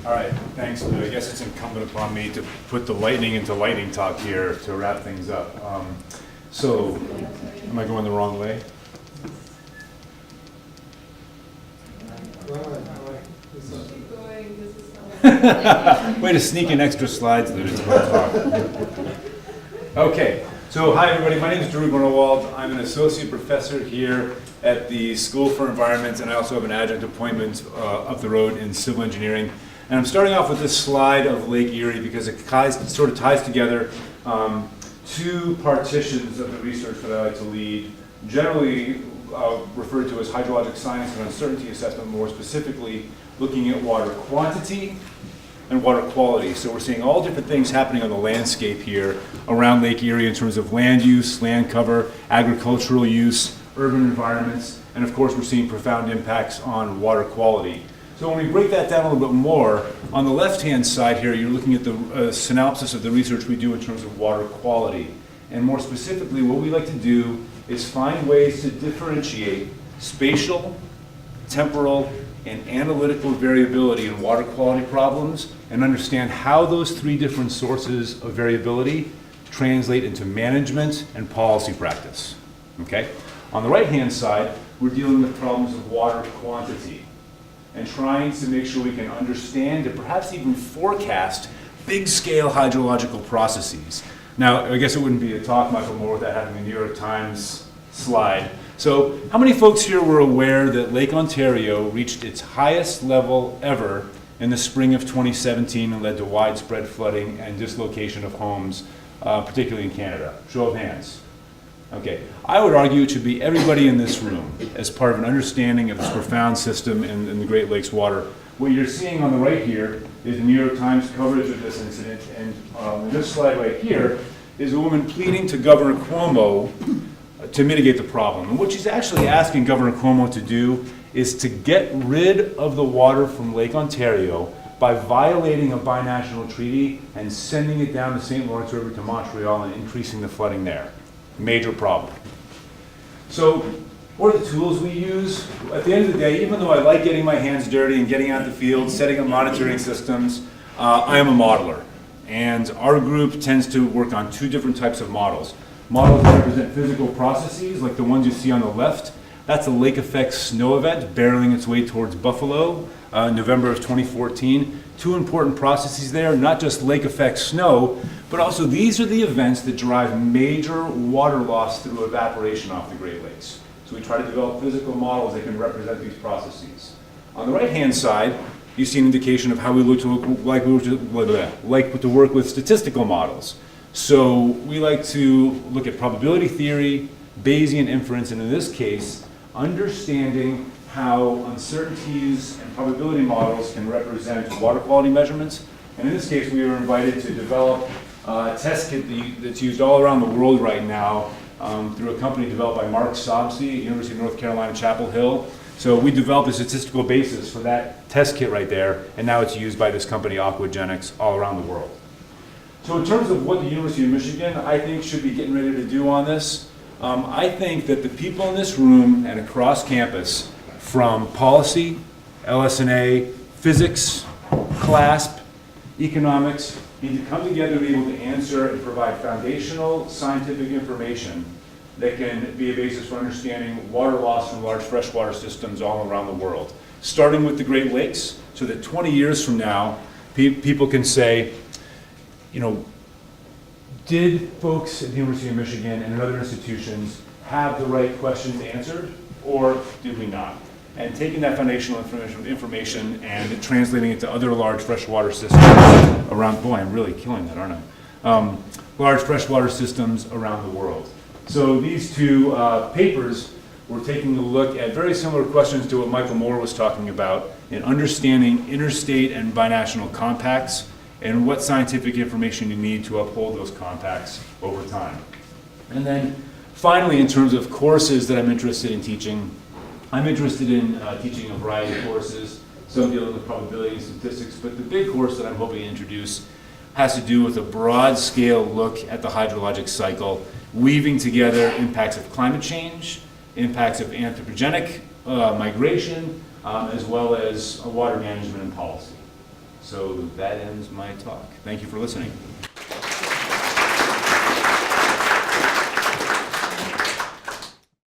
All right, thanks, Lou. I guess it's incumbent upon me to put the lightning into lightning talk here to wrap things up. So, am I going the wrong way? Way to sneak in extra slides, Lou. It's about to talk. Okay, so hi everybody. My name is Gronewold. I'm an associate professor here at the School for Environment, and I also have an adjunct appointment up the road in civil engineering. And I'm starting off with this slide of Lake Erie because it sort of ties together two partitions of the research that I like to lead, generally referred to as hydrologic science and uncertainty assessment, more specifically looking at water quantity and water quality. So we're seeing all different things happening on the landscape here around Lake Erie in terms of land use, land cover, agricultural use, urban environments, and of course we're seeing profound impacts on water quality. So when we break that down a little bit more, on the left-hand side here, you're looking at the synopsis of the research we do in terms of water quality. And more specifically, what we like to do is find ways to differentiate spatial, temporal, and analytical variability in water quality problems and understand how those three different sources of variability translate into management and policy practice. Okay? On the right-hand side, we're dealing with problems of water quantity and trying to make sure we can understand and perhaps even forecast big-scale hydrological processes. Now, I guess it wouldn't be a talk, Michael Moore, without having a New York Times slide. So, how many folks here were aware that Lake Ontario reached its highest level ever in the spring of 2017 and led to widespread flooding and dislocation of homes, particularly in Canada? Show of hands. Okay, I would argue it should be everybody in this room as part of an understanding of this profound system in the Great Lakes water. What you're seeing on the right here is the New York Times coverage of this incident, and this slide right here is a woman pleading to Governor Cuomo to mitigate the problem. And what she's actually asking Governor Cuomo to do is to get rid of the water from Lake Ontario by violating a binational treaty and sending it down the St. Lawrence River to Montreal and increasing the flooding there. Major problem. So what are the tools we use? At the end of the day, even though I like getting my hands dirty and getting out in the field, setting up monitoring systems, I am a modeler. And our group tends to work on two different types of models. Models that represent physical processes, like the ones you see on the left. That's a lake effect snow event barreling its way towards Buffalo, November of 2014. Two important processes there, not just lake effect snow, but also these are the events that drive major water loss through evaporation off the Great Lakes. So we try to develop physical models that can represent these processes. On the right-hand side, you see an indication of how we like to work with statistical models. So we like to look at probability theory, Bayesian inference, and in this case, understanding how uncertainties and probability models can represent water quality measurements. And in this case, we were invited to develop a test kit that's used all around the world right now through a company developed by Mark Sobsey at University of North Carolina, Chapel Hill. So we developed a statistical basis for that test kit right there, and now it's used by this company, Aquagenics, all around the world. So in terms of what the University of Michigan, I think, should be getting ready to do on this, I think that the people in this room and across campus, from policy, LS&A, physics, CLASP, economics, need to come together to be able to answer and provide foundational scientific information that can be a basis for understanding water loss from large freshwater systems all around the world. Starting with the Great Lakes, so that 20 years from now, people can say, you know, did folks at the University of Michigan and other institutions have the right questions answered, or did we not? And taking that foundational information and translating it to other large freshwater systems around, boy, I'm really killing that, aren't I? Large freshwater systems around the world. So these two papers were taking a look at very similar questions to what Michael Moore was talking about in understanding interstate and binational compacts and what scientific information you need to uphold those compacts over time. And then finally, in terms of courses that I'm interested in teaching, I'm interested in teaching a variety of courses, some dealing with probability and statistics, but the big course that I'm hoping to introduce has to do with a broad scale look at the hydrologic cycle, weaving together impacts of climate change, impacts of anthropogenic migration, as well as water management and policy. So that ends my talk. Thank you for listening.